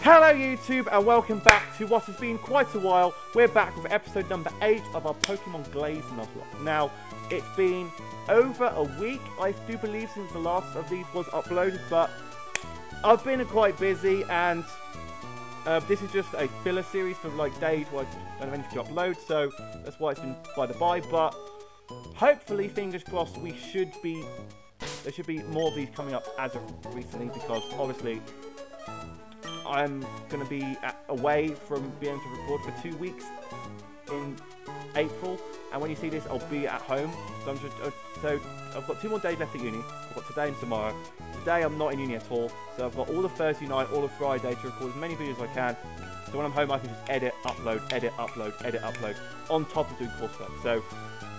Hello YouTube and welcome back to what has been quite a while. We're back with episode number 8 of our Pokemon Glazed Nuzlocke. Now, it's been over a week, I do believe, since the last of these was uploaded, but I've been quite busy and this is just a filler series for like days where I don't have anything to upload, so that's why it's been by the by, but hopefully, fingers crossed, there should be more of these coming up as of recently, because obviously I'm going to be away from being able to record for 2 weeks in April, and when you see this, I'll be at home. So I've got 2 more days left at uni. I've got today and tomorrow. Today I'm not in uni at all, so I've got all of Thursday night, all of Friday to record as many videos as I can. So when I'm home, I can just edit, upload, edit, upload, edit, upload, on top of doing coursework. So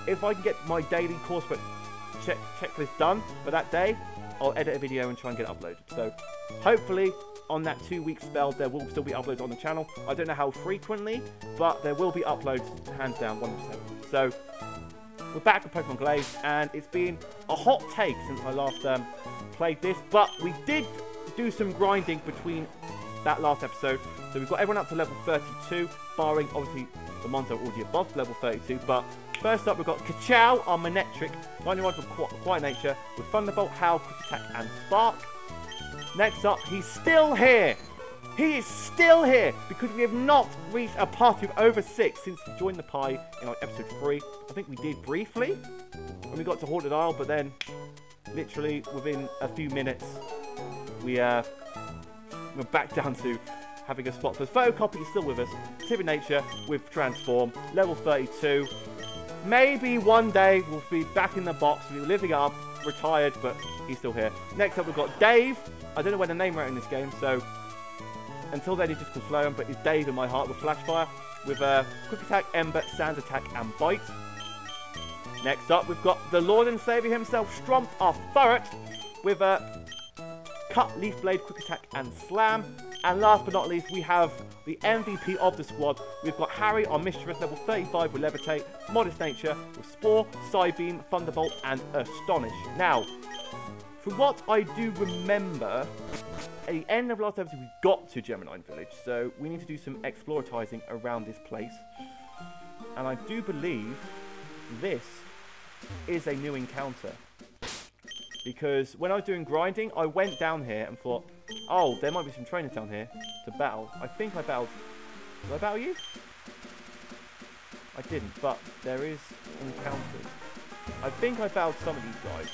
if I can get my daily coursework checklist done for that day, I'll edit a video and try and get it uploaded. So hopefully, on that 2-week spell, there will still be uploads on the channel. I don't know how frequently, but there will be uploads, hands down, 100%. So, we're back with Pokemon Glazed, and it's been a hot take since I last played this, but we did do some grinding between that last episode. So we've got everyone up to level 32, barring, obviously, the ones that are already above level 32, but first up, we've got Kachow, our Manectric, 91 with Quiet Nature, with Thunderbolt, Howl, Quick Attack, and Spark. Next up, he's still here. He is still here because we have not reached a party of over 6 since he joined the pie in like episode 3. I think we did briefly when we got to Haunted Isle, but then literally within a few minutes we're back down to having a spot. So Photocopy is still with us. Timid Nature with Transform, level 32. Maybe one day we'll be back in the box, we'll be living up, retired, but he's still here. Next up, we've got Dave. I don't know where the name right in this game, so until then he's just called Floam, but he's Dave in my heart with Flash Fire, with Quick Attack, Ember, Sand Attack, and Bite. Next up, we've got the Lord and Saviour himself, Strump, our Furret, with Cut, Leaf Blade, Quick Attack, and Slam. And last but not least, we have the MVP of the squad. We've got Harry, our Mischievous, level 35 with Levitate, Modest Nature, with Spore, Psybeam, Thunderbolt, and Astonish. Now, from what I do remember, at the end of last episode, we got to Gemini Village, so we need to do some exploratizing around this place. And I do believe this is a new encounter. Because when I was doing grinding, I went down here and thought, oh, there might be some trainers down here to battle. I think I battled... Did I battle you? I didn't, but there is encounters. I think I battled some of these guys.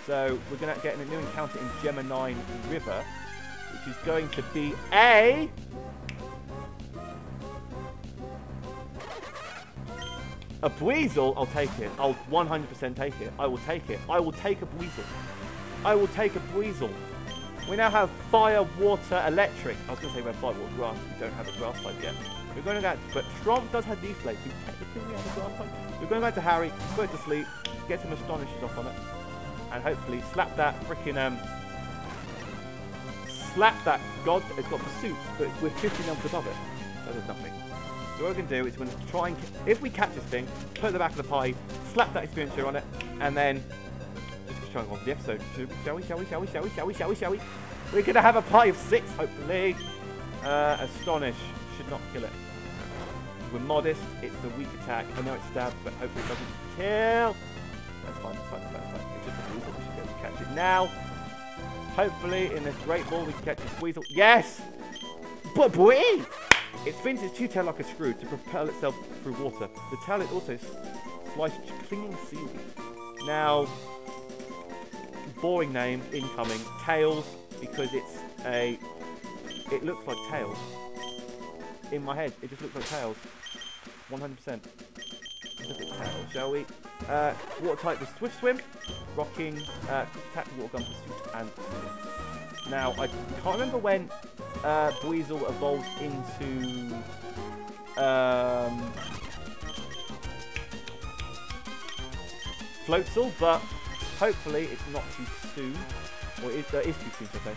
So we're going to get a new encounter in Gemini River, which is going to be a... A Buizel. I'll take it. I'll 100% take it. I will take it. I will take a Buizel. I will take a Buizel. We now have Fire, Water, Electric. I was going to say we have Fire, Water, Grass. We don't have a Grass type yet. We're going to go, but Strong does have Leaf Blade, so technically we have a Grass type. We're going back to Harry, put it to sleep, get some Astonishes off on it, and hopefully slap that freaking slap that god. It's got Pursuits, but it's with 50 numbers above it, so there's nothing. So what we're going to do is we're going to try and, if we catch this thing, put it at the back of the pie, slap that experiencer on it, and then just try and go on the episode. Shall we? We're going to have a pie of 6, hopefully. Astonish should not kill it. We're Modest, it's a weak attack. I know it's stabbed, but hopefully it doesn't kill. That's fine. It's just a Weasel. We should be able to catch it now. Hopefully, in this great ball, we can catch this Weasel. Yes! But boy! It spins its 2 tail like a screw to propel itself through water. The tail is also sliced clinging seaweed. Now, boring name, incoming. Tails, because it's a... It looks like Tails. In my head, it just looks like Tails. 100%. Look at Tails, shall we? Water type is Swift Swim. Rocking, Quick Attack, Water Gun, Pursuit, and Swift. Now, I can't remember when... Buizel evolves into Floatzel, but hopefully it's not too soon, or it is too soon, should I say.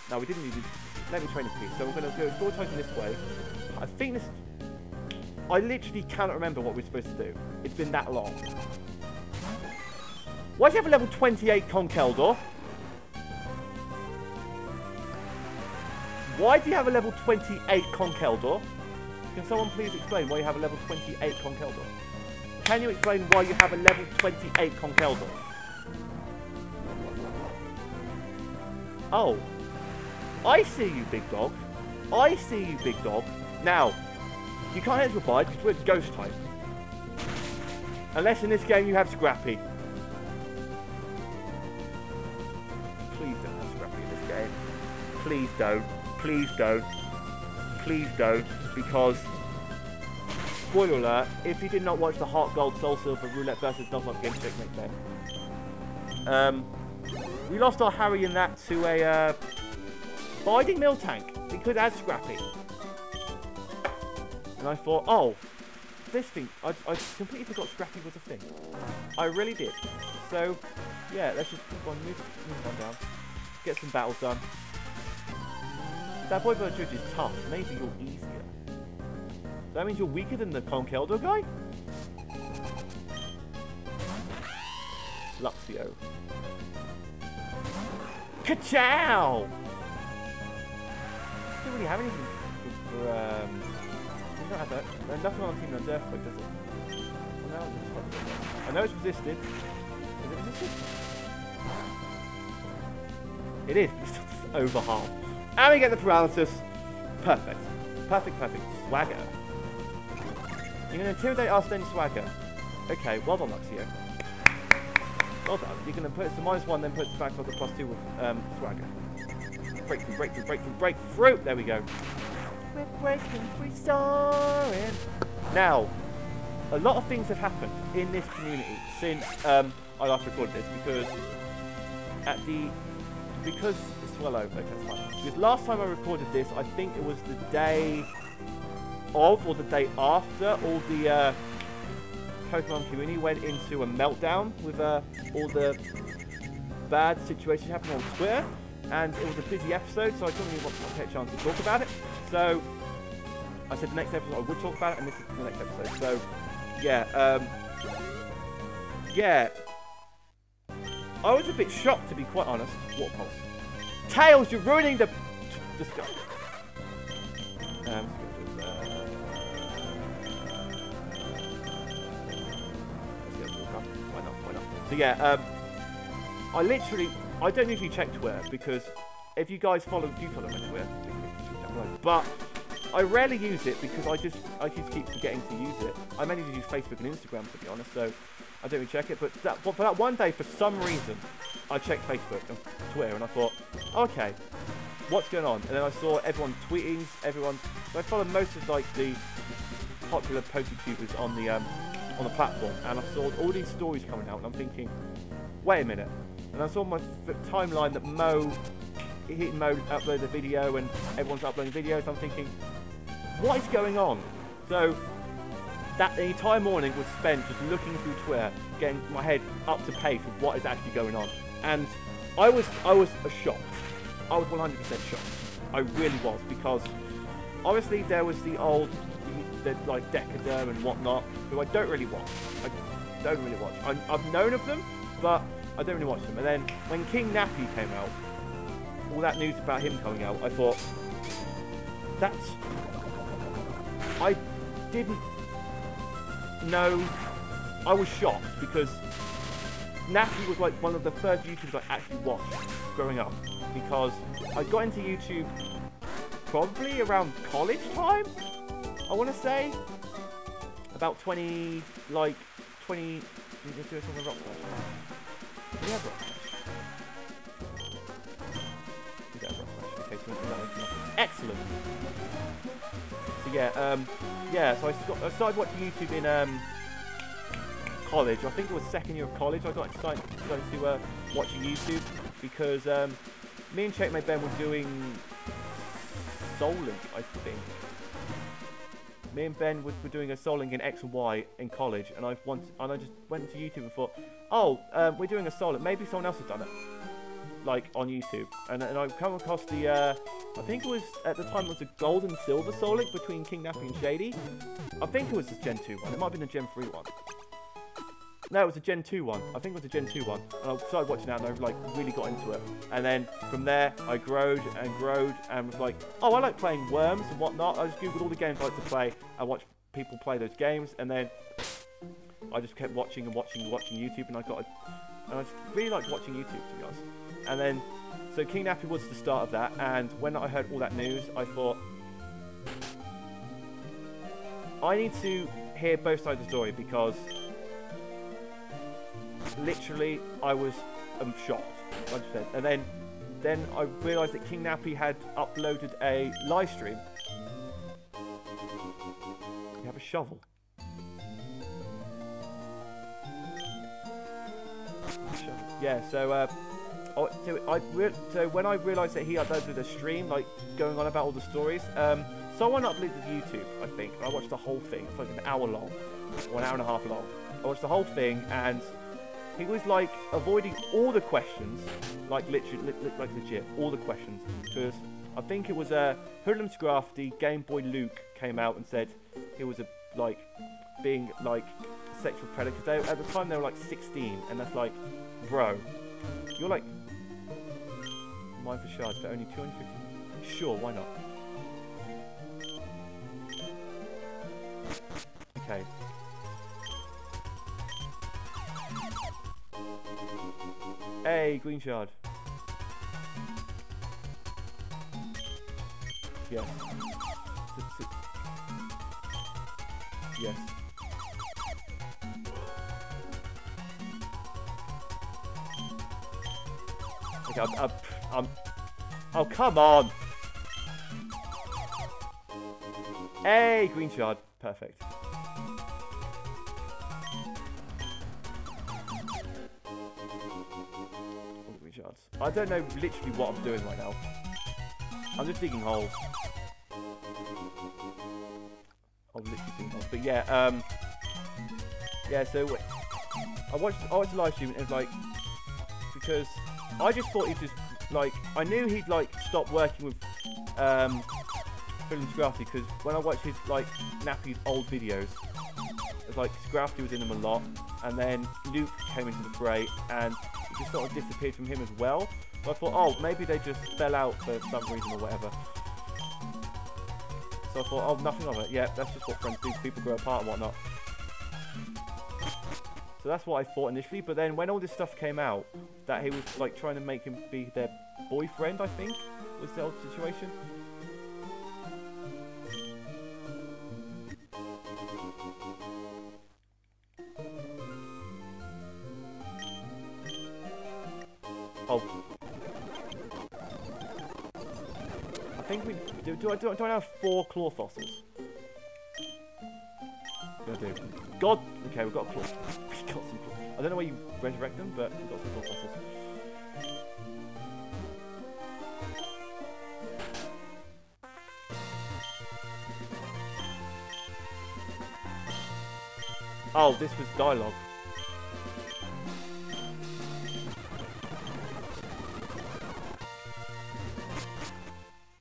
No, we didn't need to. Let me train a piece. So we're going to go 4 times in this way. I think this... I literally cannot remember what we're supposed to do. It's been that long. Why do you have a level 28 Conkeldor? Why do you have a level 28 Conkeldor? Can someone please explain why you have a level 28 Conkeldor? Can you explain why you have a level 28 Conkeldor? Oh. I see you, big dog. I see you, big dog. Now, you can't answer Abide because we're Ghost type. Unless in this game you have Scrappy. Please don't have Scrappy in this game. Please don't. Please don't. Please don't. Because, spoiler alert, if you did not watch the Heart Gold Soul Silver Roulette versus Nuzlocke game checkmate then, we lost our Harry in that to a Biding Mill Tank. We could add Scrappy. And I thought, oh, this thing, I completely forgot Scrappy was a thing. I really did. So, yeah, let's just keep on moving on down. Get some battles done. That boy bird judge is tough. Maybe you're easier. That means you're weaker than the Conkeldor guy? Luxio. Ka-chow! Don't really have anything for we don't have that. There's nothing on Team Nun's Earthquake, does it? Well, no, I know it's resisted. Is it resisted? It is, but it's still over half. And we get the paralysis. Perfect. Perfect, perfect. Swagger. You're going to intimidate us, then Swagger. Okay, well done, Luxio. Well done. You're going to put it to -1, then put it back up to +2 with Swagger. Breakthrough, breakthrough, breakthrough, breakthrough! There we go. We're breaking, restoring. Now, a lot of things have happened in this community since I last recorded this because well, okay, that's fine. Because last time I recorded this, I think it was the day of or the day after all the Pokemon community went into a meltdown with all the bad situations happening on Twitter, and it was a busy episode, so I couldn't really want to take a chance to talk about it. So I said the next episode I would talk about it, and this is the next episode. So yeah, yeah. I was a bit shocked, to be quite honest. Water Pulse. Tails, you're ruining the stuff. Why not? So yeah, I don't usually check Twitter because if you guys do follow my Twitter, but I rarely use it because I just keep forgetting to use it. I mainly use Facebook and Instagram, to be honest, so I don't really check it. But for that one day, for some reason, I checked Facebook and Twitter, and I thought, okay, what's going on? And then I saw everyone tweeting, I follow most of like the popular PokeTubers on the platform, and I saw all these stories coming out, and I'm thinking, wait a minute. And I saw my timeline that Mo uploaded a video, and everyone's uploading videos. I'm thinking, what is going on? So that the entire morning was spent just looking through Twitter, getting my head up to pace with what is actually going on. And I was shocked. I was 100% shocked. I really was, because obviously there was the like Decatur and whatnot, who I don't really watch. I've known of them, but I don't really watch them. And then when King Nappy came out, all that news about him coming out, I thought, I didn't know. I was shocked because Nappy was like one of the first YouTubers I actually watched growing up, because I got into YouTube probably around college time, I want to say. About 20... Do we do something with Rock Smash? Do we have Rock Smash? We don't have Rock Smash. Okay, so we can do excellent! So yeah, so I started watching YouTube in college. I think it was second year of college. I got excited to watching YouTube because me and Checkmate Ben were doing Soul Link, I think. Me and Ben were doing a Soul Link in X and Y in college, and I just went to YouTube and thought, oh, we're doing a Soul Link. Maybe someone else has done it, like on YouTube. And I come across the, I think it was at the time it was the Gold and Silver Soul Link between King Nappy and Shady. I think it was the Gen 2 one. It might have been the Gen 3 one. No, it was a Gen 2 one. I think it was a Gen 2 one. And I started watching that and I like really got into it. And then from there, I growed and was like, oh, I like playing Worms and whatnot. I just googled all the games I like to play and watch people play those games. And then I just kept watching YouTube, and I just really liked watching YouTube, to be honest. And then, so King Nappy was the start of that. And when I heard all that news, I thought, I need to hear both sides of the story, because literally I was shocked, like I said. And then I realised that King Nappy had uploaded a live stream. You have a shovel. Yeah, so when I realised that he uploaded a stream, like going on about all the stories, someone uploaded to YouTube, I think. I watched the whole thing. It's like an hour long, or an hour and a half long. I watched the whole thing, and he was like avoiding all the questions, like literally, like legit, all the questions. Because I think it was Hoodlum's Grafty, Game Boy Luke came out and said it was being like sexual predator. At the time they were like 16, and that's like, bro, you're like mine for shards for only 250. Sure, why not? Okay. Hey, green shard. Yes. Yes. Okay, oh, come on! Hey, green shard. Perfect. Green shards. I don't know literally what I'm doing right now. I'm just digging holes. I'm literally digging holes. But yeah, yeah, so I watched the live stream, and it was like, because I just thought he'd just, like, I knew he'd, like, stop working with, Hoodlum's Grafty, because when I watched his, like, Nappy's old videos, it was like, Grafty was in them a lot, and then Luke came into the fray, and it just sort of disappeared from him as well. So I thought, oh, maybe they just fell out for some reason or whatever. So I thought, oh, nothing of it. Yeah, that's just what friends do. People grow apart and whatnot. So that's what I thought initially, but then when all this stuff came out, that he was like trying to make him be their boyfriend, I think, was the old situation. Oh. I think we... Do I have 4 claw fossils? I do. God! Okay, we've got a claw. We've got some claw. I don't know where you resurrect them, but we've got some claw fossils. Oh, this was dialogue.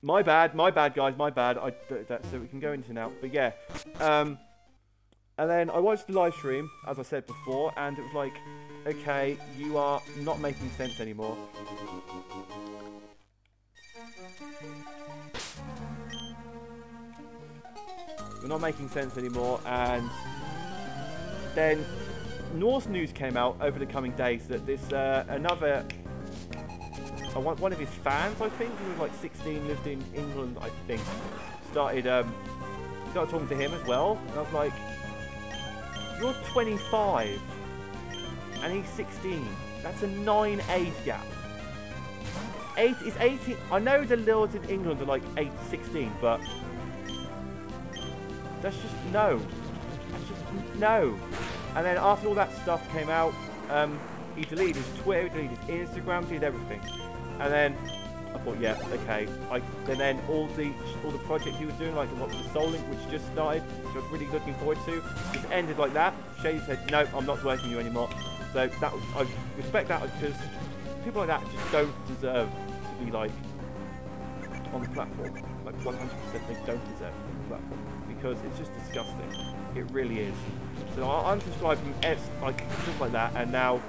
My bad, guys, my bad. So we can go into now. But yeah, and then I watched the live stream, as I said before, and it was like, okay, you are not making sense anymore. You're not making sense anymore, and then Norse news came out over the coming days that this another. One of his fans, I think, who was like 16, lived in England, I think, started talking to him as well, and I was like, you're 25, and he's 16. That's a 9 age gap. 8 is 18. I know the lords in England are like 16, but that's just no. That's just no. And then after all that stuff came out, he deleted his Twitter, he deleted his Instagram, deleted everything. And then I thought, yeah, okay. And then all the projects he was doing, like the Soul Link, which just started, which I was really looking forward to, just ended like that. Shady said, no, I'm not working with you anymore. So that was, I respect that, because people like that just don't deserve to be like on the platform. Like 100% they don't deserve it on the platform because it's just disgusting. It really is. So I unsubscribed from like just like that, and now,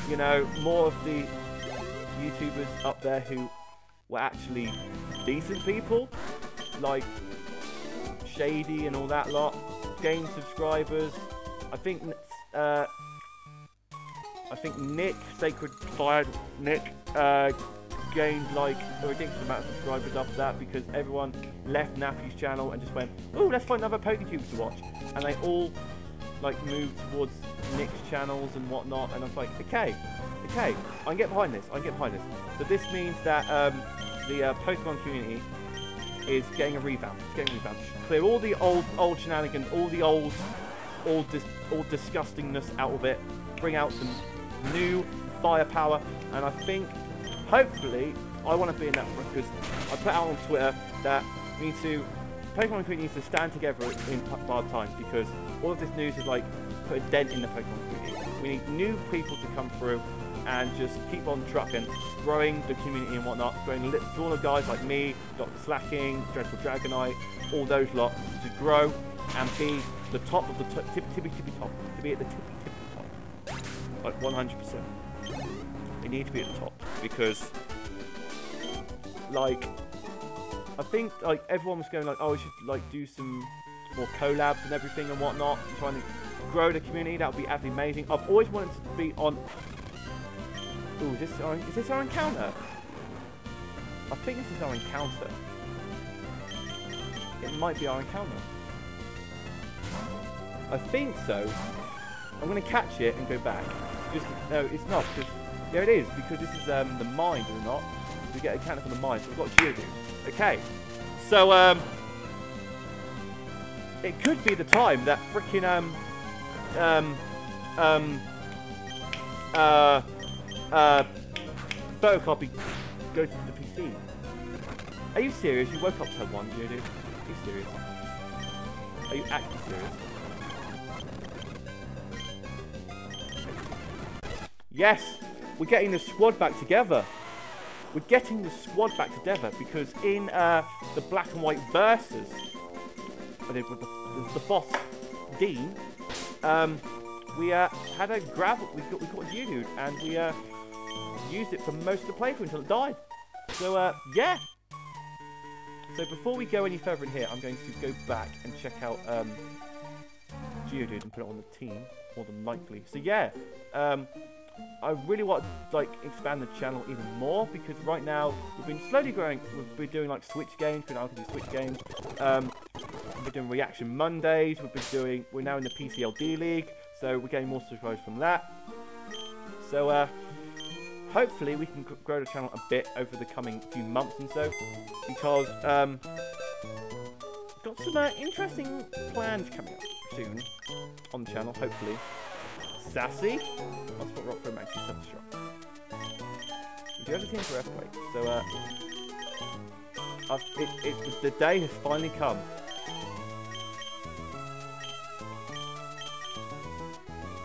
you know, more of the YouTubers up there who were actually decent people, like Shady and all that lot, gained subscribers. I think Nick, Sacred Fire Nick, gained like a ridiculous amount of subscribers after that because everyone left Nappy's channel and just went, oh, let's find another PokeTube to watch, and they all like moved towards Nick's channels and whatnot, and I was like, okay, I can get behind this, So this means that the Pokemon community is getting a revamp. Clear all the old shenanigans, all the old disgustingness out of it. Bring out some new firepower, and I think, hopefully, I want to be in that front because I put out on Twitter that Pokemon community needs to stand together in hard times because all of this news is like put a dent in the Pokemon community. We need new people to come through and just keep on trucking, growing the community and whatnot, growing smaller guys like me, Dr. Slacking, Dreadful Dragonite, all those lot to grow and be the top of the tippy top, to be at the tippy top, like 100%. They need to be at the top because, like, I think like everyone was going like, oh, we should like do some more collabs and everything and whatnot, and trying to grow the community. That would be absolutely amazing. I've always wanted to be on. Ooh, is this our encounter? I think this is our encounter. It might be our encounter. I think so. I'm going to catch it and go back. No, it's not. Because, yeah, it is. Because this is the mine, is it not? We get a encounter from the mine. So we've got Geodude. Okay. So, it could be the time that freaking, photocopy goes to the PC. Are you serious? You woke up to one, Geodude? Are you serious? Are you actually serious? Yes! We're getting the squad back together. We're getting the squad back together because in the black and white versus the Foss Dean, we had a gravel. We got a Geodude and we used it for most of the playthrough until it died. So yeah. So before we go any further in here, I'm going to go back and check out Geodude and put it on the team, more than likely. So yeah, I really want to like expand the channel even more because right now we've been slowly growing. We've been doing like Switch games, we're doing Reaction Mondays. We're now in the PCLD League, so we're getting more subscribers from that. So hopefully we can grow the channel a bit over the coming few months and so, because got some interesting plans coming up soon on the channel, hopefully. Sassy? I'll spot rock for a match, self-destruct. We do have a team for Earthquake, so the day has finally come.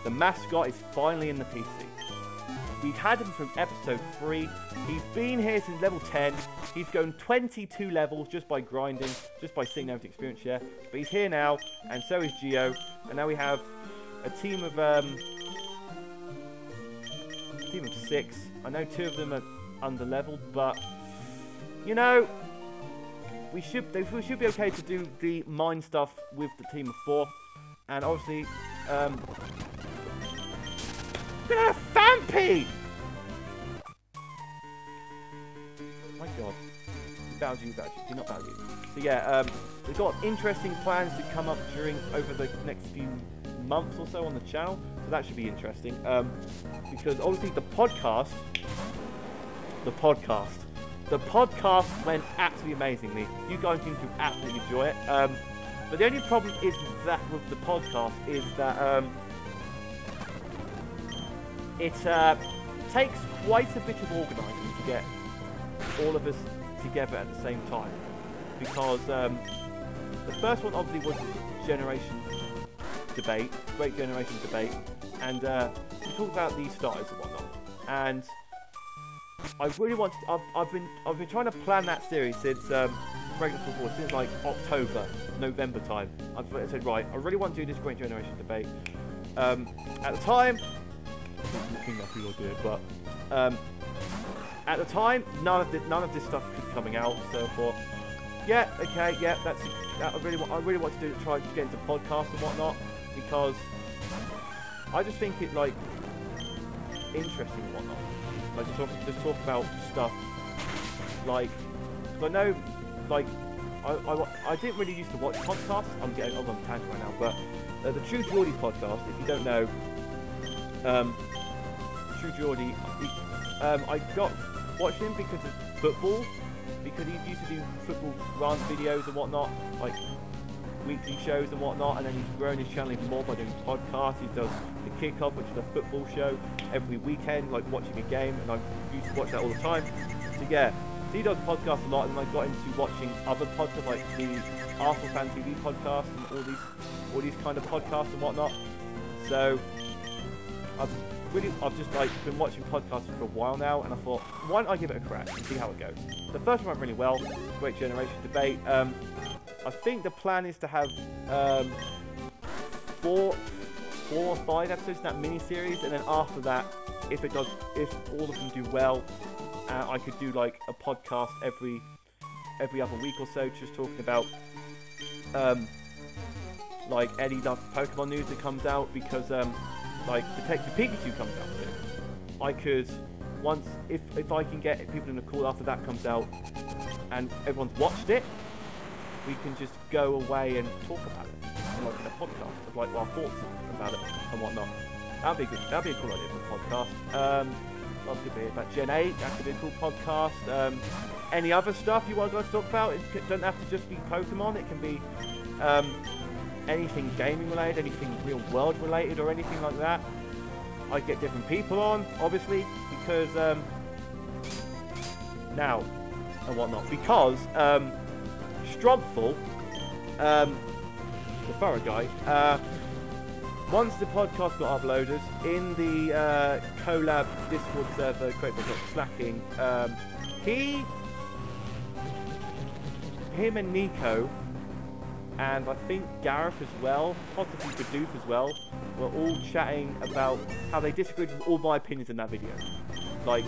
The mascot is finally in the PC. We've had him from episode 3. He's been here since level 10. He's gone 22 levels just by grinding, just by sitting down to experience share. But he's here now, and so is Geo. And now we have a team of 6. I know 2 of them are under leveled, but you know, we should be okay to do the mine stuff with the team of 4. And obviously, Fampy! My god. You do not value. So yeah, we've got interesting plans to come up over the next few months or so on the channel, so that should be interesting. Because obviously the podcast went absolutely amazingly. You guys seem to absolutely enjoy it. But the only problem is that with the podcast is that it takes quite a bit of organising to get all of us together at the same time, because the first one obviously was Generation Debate, Great Generation Debate, and we talked about these starters and whatnot, and I really want to. I've been trying to plan that series since since like October, November time. I said, right, I really want to do this Great Generation debate. At the time, looking up who idea, but at the time, none of this stuff was coming out. So I thought, yeah, okay, yeah, I really want to try to get into podcasts and whatnot, because I just think it like interesting and whatnot. Like just talk about stuff like, cause I know, like I didn't really used to watch podcasts. I'm getting on a tangent right now, but the True Geordie podcast, if you don't know, True Geordie, I got watching him because of football, because he used to do football run videos and whatnot, like weekly shows and whatnot, and then he's grown his channel even more by doing podcasts. He does the Kickoff, which is a football show, every weekend, like watching a game, and I used to watch that all the time. So yeah, so he does podcasts a lot, and I got into watching other podcasts like the Arsenal Fan TV podcast and all these kind of podcasts and whatnot. So I've just like been watching podcasts for a while now, and I thought, why don't I give it a crack and see how it goes. The first one went really well, Great Generation debate. I think the plan is to have 4 or 5 episodes in that mini-series, and then after that, if all of them do well, I could do like a podcast every other week or so, just talking about like any Pokemon news that comes out, because like Detective Pikachu comes out soon. I could, once, if I can get people in a call after that comes out and everyone's watched it, we can just go away and talk about it, like in a podcast, of like our thoughts about it and whatnot. That'd be good. That'd be a cool idea for a podcast. What could be about Gen 8? That could be a cool podcast. Any other stuff you want us to talk about? It doesn't have to just be Pokemon. It can be anything gaming related, anything real world related, or anything like that. I get different people on, obviously, because now and whatnot. Because Strobful, the thorough guy, once the podcast got uploaded in the collab Discord server created by Slacking, him and Nico, and I think Gareth as well, possibly Bidoof as well, were all chatting about how they disagreed with all my opinions in that video. Like,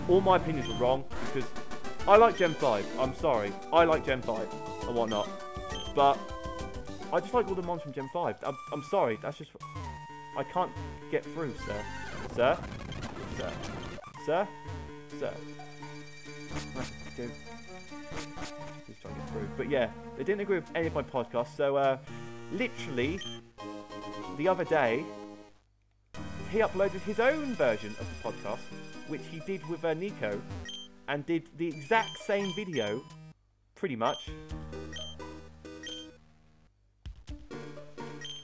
all my opinions were wrong, because I like Gen 5, I'm sorry, I like Gen 5 and whatnot, but I just like all the mons from Gen 5. I'm sorry, that's just, I can't get through, sir. Sir? Sir? Sir? Sir? Just trying to get through. But yeah, they didn't agree with any of my podcasts, so literally, the other day, he uploaded his own version of the podcast, which he did with Nico, and did the exact same video, pretty much.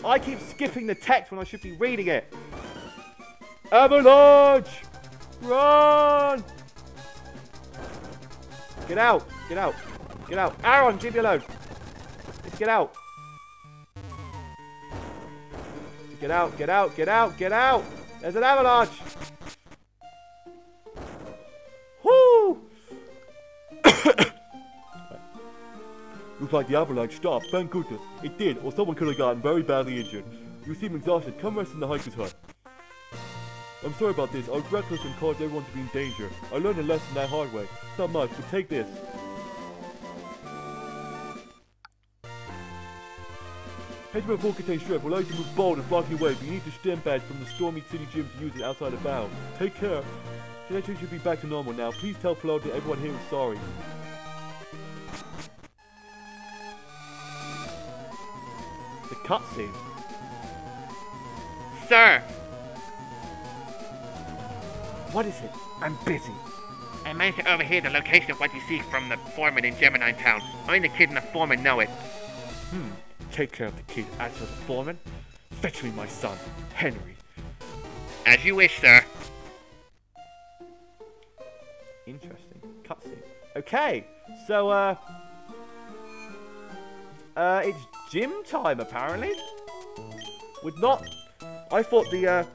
I keep skipping the text when I should be reading it. Avalanche! Run! Get out! Get out! Get out! Aaron, leave me alone! Get out! Get out! Get out! Get out! Get out! There's an avalanche! Woo! Looks like the avalanche stopped. Thank goodness. It did, or someone could have gotten very badly injured. You seem exhausted. Come rest in the hiker's hut. I'm sorry about this. I was reckless and caused everyone to be in danger. I learned a lesson that hard way. It's not much, but take this. Hedgeman 4 contains strength, will allow you to move bold and block your way, but you need the stem badge from the Stormy City Gym to use it outside of bounds. Take care. Connection should be back to normal now. Please tell Flo that everyone here is sorry. The cutscene. Sir! What is it? I'm busy. I managed to overhear the location of what you seek from the foreman in Gemini Town. Only the kid and the foreman know it. Take care of the kid. As for the foreman, fetch me my son, Henry. As you wish, sir. Interesting. Cutscene. Okay, so, it's gym time, apparently. Would not... I thought the,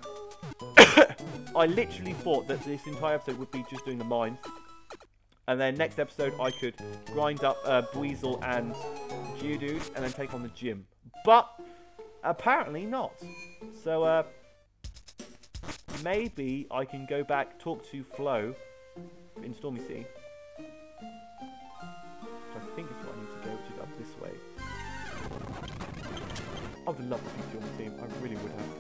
I literally thought that this entire episode would be just doing the mines. And then next episode, I could grind up Buizel and Geodude and then take on the gym. But apparently not. So maybe I can go back, talk to Flo in Stormy Sea. Which I think is where I need to go, which is up this way. I would love to beat you on the team. I really would have.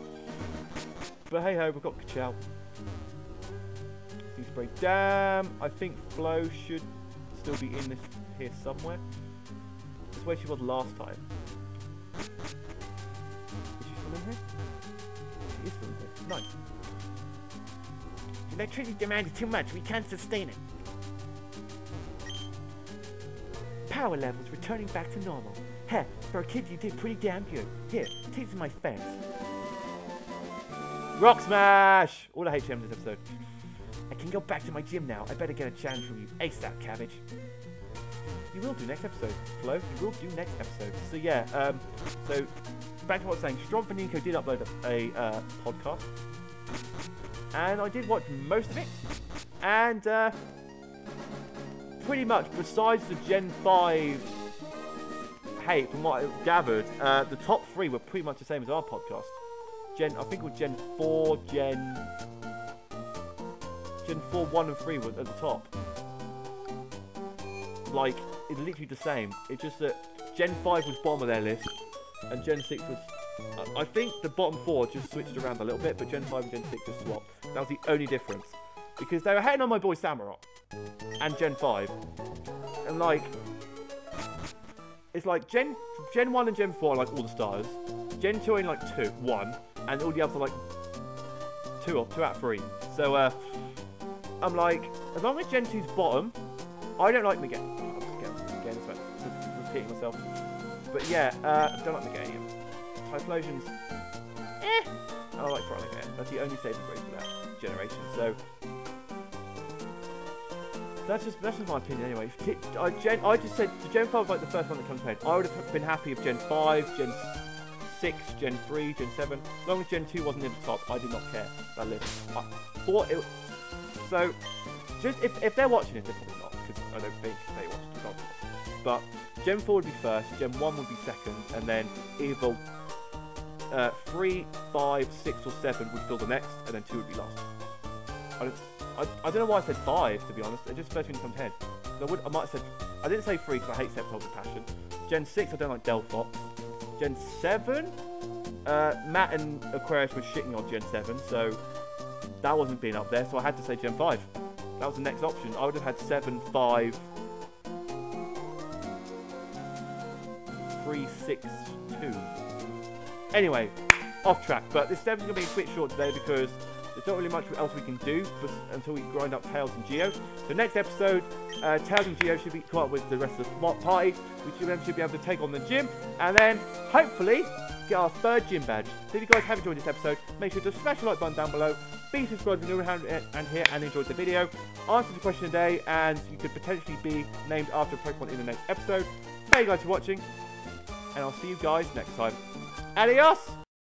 But hey ho, we've got Ka-Chow. Spray. Damn, I think Flo should still be in this here somewhere. That's where she was last time. Is she still in here? She is still in here. Nice. The electricity demand is too much. We can't sustain it. Power levels returning back to normal. Heh, for a kid you did pretty damn good. Here, take some of my thanks. Rock Smash! All the HM this episode. I can go back to my gym now. I better get a challenge from you. ASAP, Cabbage. You will do next episode, Flo. You will do next episode. So yeah, so back to what I was saying. Strong for Nico did upload a podcast. And I did watch most of it. And pretty much, besides the Gen 5 hate, from what I gathered, the top 3 were pretty much the same as our podcast. I think it was Gen 4, Gen 4, 1 and 3 were at the top. Like, it's literally the same. It's just that Gen 5 was bottom of their list, and Gen 6 was... I think the bottom 4 just switched around a little bit, but Gen 5 and Gen 6 just swapped. That was the only difference. Because they were hating on my boy Samurott, and Gen 5. And like... It's like Gen 1 and Gen 4 are like all the stars. Gen 2 are like 1, and all the others are like 2 out of 3. So, I'm like, as long as Gen 2's bottom, I don't like Meganium. I'm just again, it's repeating myself. But yeah, I don't like Meganium. Typhlosion's, and I like Frolic. That's the only saving grace for that generation. So that's just my opinion anyway. I just said the Gen 5 was like the first one that comes to mind. I would have been happy if Gen 5, Gen 6, Gen 3, Gen 7. As long as Gen 2 wasn't in the top, I did not care that list. I thought it. So, just if they're watching it, they're probably not, because I don't think they watch it. But Gen 4 would be first, Gen 1 would be second, and then either 3, 5, 6, or 7 would fill the next, and then 2 would be last. I don't know why I said 5, to be honest. It just first thing that comes to head. I might have said... I didn't say 3 because I hate Sceptile with passion. Gen 6, I don't like Delphox. Gen 7, Matt and Aquarius were shitting on Gen 7, so that wasn't being up there, so I had to say Gen 5. That was the next option. I would have had 7, 5, 3, 6, 2. Anyway, off track, but this definitely going to be a bit short today because there's not really much else we can do until we grind up Tails and Geo. So next episode, Tails and Geo should be caught up with the rest of the party. We should eventually be able to take on the gym, and then hopefully get our 3rd gym badge. So if you guys have enjoyed this episode, make sure to smash the like button down below. Be subscribed if you're new around here and enjoyed the video. Answer the question of the day, and you could potentially be named after a Pokemon in the next episode. Thank you guys for watching, and I'll see you guys next time. Adios!